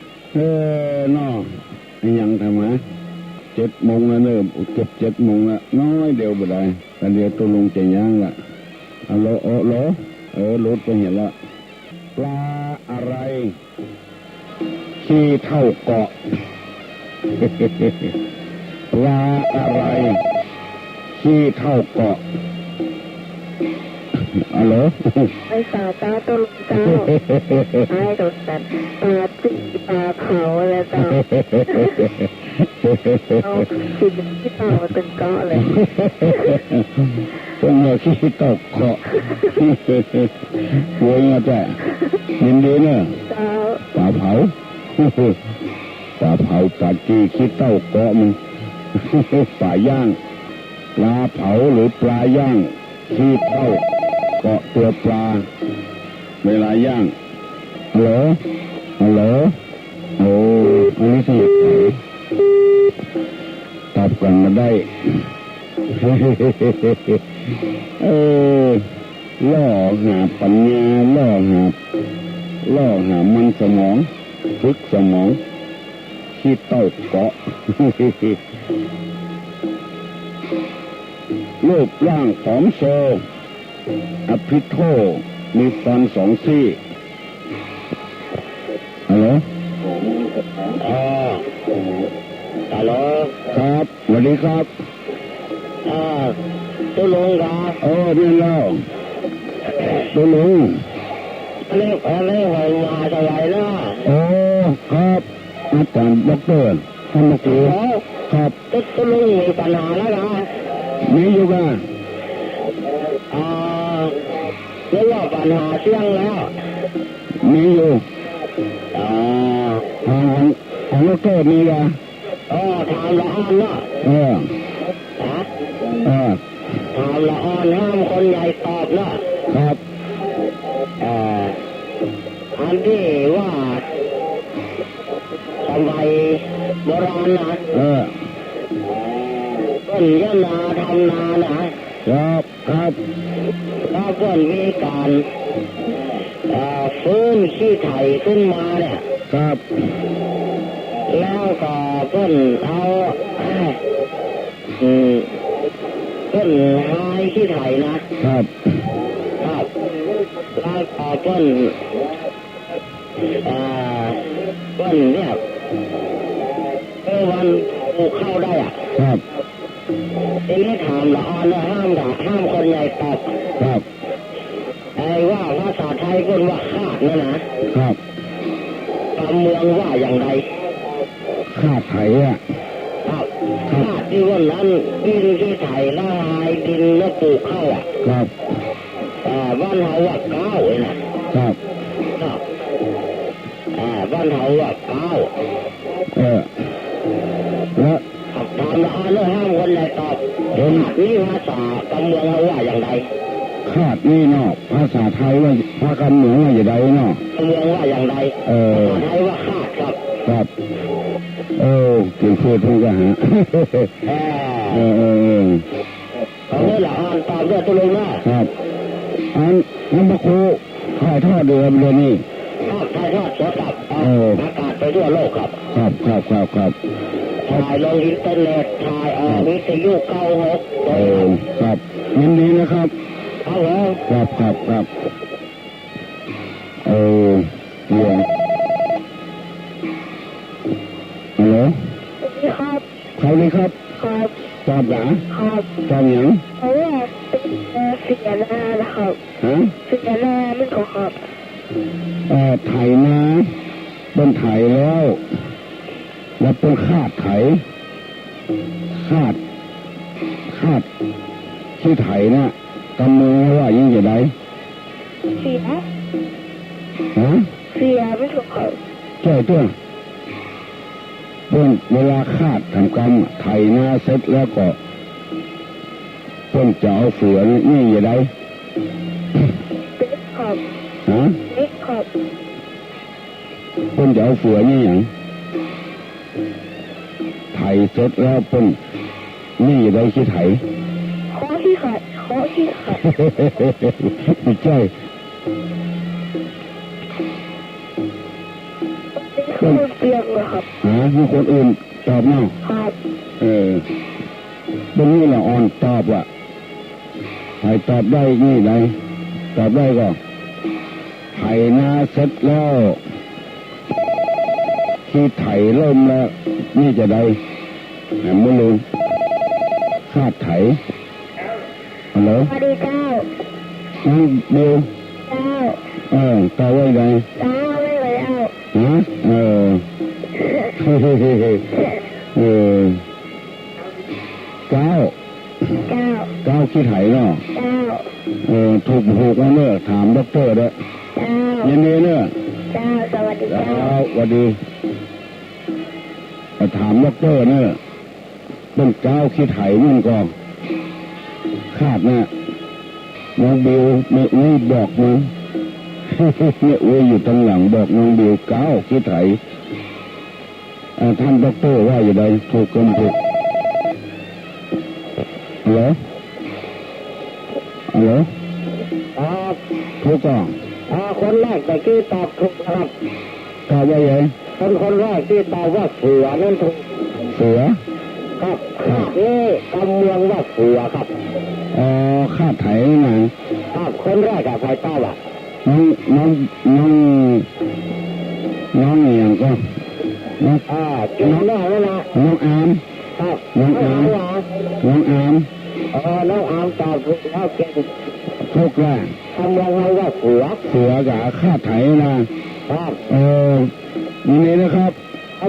เนาะยังทำไม7 โมงแล้วเนอะเกือบ7 โมงแล้วน้อยเดียวบ่ได้แต่เดี๋ยวตัวลงจะย่างละฮัลโหลรถไปเห็นละปลาอะไรขี้เท่าเกาะปลาอะไรขี้เท่าเกาะฮัลโหลไอ้สาวเจ้าตัวลุงเจ้าไอ้ตัวสัตว์ปลาตีปลาเผาอะไรเจ้าเอาสิ่งที่เผาตึงเกาะเลยต้องมาขี้ตกเกาะหัวเงี้ยแต่ยินดีเนอะปลาเผาปลาจีขี้เต้าเกาะมันปลาย่างปลาเผาหรือปลาย่างขี้เต้าเกาะตัวปลาเวลาย่างฮัลโหลโอ้อันนี้สิตอบกันมาได้ล่อหาปัญญาล่อหามันสมองฝึกสมองขี้เต้าเกาะรูปร่างผอมโซอภิโธมีฟัน2 ซี่ฮัลโหลฮัลโหลครับสวัสดีครับตัวลุงครับนี่แล้วตัวลุงเรียกหัวมาจะไหวนะครับอาจารย์ดร.ท่านหมอครับตัวลุงมีปัญหาแล้วนะมีอยู่กันเรียกว่าปัญหาเชื่องแล้วมีอยู่ของดร.มีกันถามละอ่อนเนาะถามละอ่อนห้ามคนใหญ่ตอบเนาะครับอันที่ว่าสมัยโบราณนะต้นยะนาทำนานะครับแล้วก็มีการฟื้นขี้ไถขึ้นมาเนี่ยครับแล้วก็เพิ่นเอาเพิ่นหายขี้ไถนะครับแล้วก็เพิ่นเนี่ยวันปลูกข้าวได้ครับทีนี้ถามละอ่อนห้ามคนใหญ่ตอบครับไอ้ว่าภาษาไทยคนว่าคาดครับคำเมืองว่าอย่างไรคาดไถคาดที่ว่านั้นดินที่ไถละลายดินแล้วปลูกข้าวครับบ้านเขาว่าก้าวครับบ้านเขาว่าก้าวแล้วถามละอ่อนห้ามคนใหญ่ตอบนี่ภาษากำเมืองเขาว่าอย่างไรคาดนี่เนาะภาษาไทยว่าภาษากำเมืองว่าอย่างไรเนาะกำเมืองว่าอย่างไรภาษาไทยว่าคาดครับเก่งพูดทุกอย่างเขาเนี่ยละอ่อนตอบด้วยตัวลงนะครับน้ำพระครูถ่ายทอดเดือนนี้ถ่ายทอดสดกับอากาศไปทั่วโลกครับ ถ่ายลงอินเทอร์เน็ตถ่ายออกวิทยุ96ครับยินดีนะครับครับผม ครับเดี๋ยวฮัลโหลครับเขาเลยครับครับตอบหรอครับตอบอย่างเพราะว่าเสียนานะครับฮะเสียนาไม่ขอครับไถนาเป็นไถแล้วเป็นคาดไถคาดที่ไถเนี่ยกำมือว่ายิ่งจะได้เสียฮะเสียไม่ขอครับใช่ตัวเวลาคาดทำกรรมไถนาเสร็จแล้วก็จะเอาเสือนี่อย่าได้ติ๊กขอบฮะติ๊กขอบจะเอาเสือนี่อย่างไถเสร็จแล้วนี่อย่าได้คิดไถข้อที่ขัดไม่ใช่คนเตียงนะครับมีคนอื่นตอบเนาะครับตรงนี้เราอ่อนตอบว่าใครตอบได้นี่ไหนตอบได้ก็ไถนาเสร็จแล้วที่ไถเริ่มแล้วนี่จะได้ไม่รู้คาดไถฮัลโหลสวัสดีเจ้าเดี๋ยวเจ้าตอบไว้ไงเจ้าไม่เลยเอาเก้าขี้ไถเนาะถูกมาเนอะถามด็อกเตอร์ด้วยยินดีเนอะสวัสดีสวัสดีถามด็อกเตอร์เนอะเป็นเก้าขี้ไถมันก็คาดนะน้องบิวไม่บอกนะเนี่ยอยู่ตรงหลังบอกน้องบิวเก้าขี้ไถท่านด็อกเตอร์ว่าอย่างไรถูกกันถูกเหรอถูกก่อนคนแรกแต่ที่ตอบถูกครับตอบว่าไงคนแรกที่ตอบว่าเสือนั่นถูกเสือครับนี่กำเมืองว่าเสือครับคาดไถไงครับคนแรกใครตอบอ่ะน้องอย่างก็น้องนั่นนะน้องอามครับน้องอามน้องอามตอบถูกแล้วเก่งถูกแล้วทำยังไงว่าเสือกับคาดไถนะครับยินดีนะครับค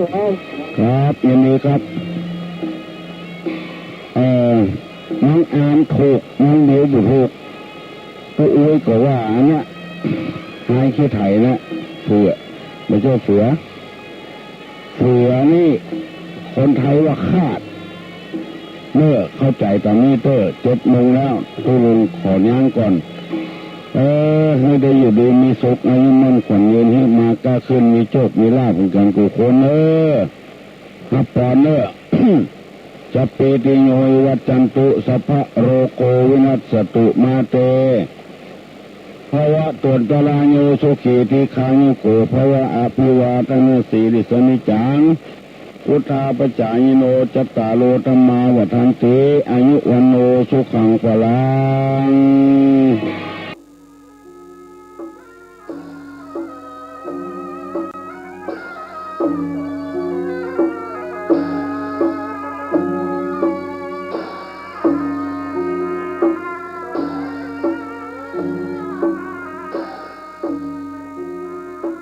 รับยินดีครับน้องอามถูกน้องเดียวบุถูกก็อุ้ยก็ว่าเนี่ยหายขี้ไถนะเสือไม่ใช่เสือนี่คนไทยว่าคาดเมื่อเข้าใจตอนนี้7 โมงแล้วตุลุงขอย่างก่อนให้ได้อยู่ดีมีสุขอายุมั่นขวัญยืนให้มากล้าขึ้นมีโชคมีลาภเป็นกันกูคนฮับปอนจะเปติโยวัจจันตุสัพพะโรโกวินัสสตุมาเตภวะตุตลาโยสุขีทีคายุโกภวะอภิวาทนาสีริสนิจังอุทาปจายโนจัตตาโลธรรมาวัฏันติอายุวันโนสุขังพลัง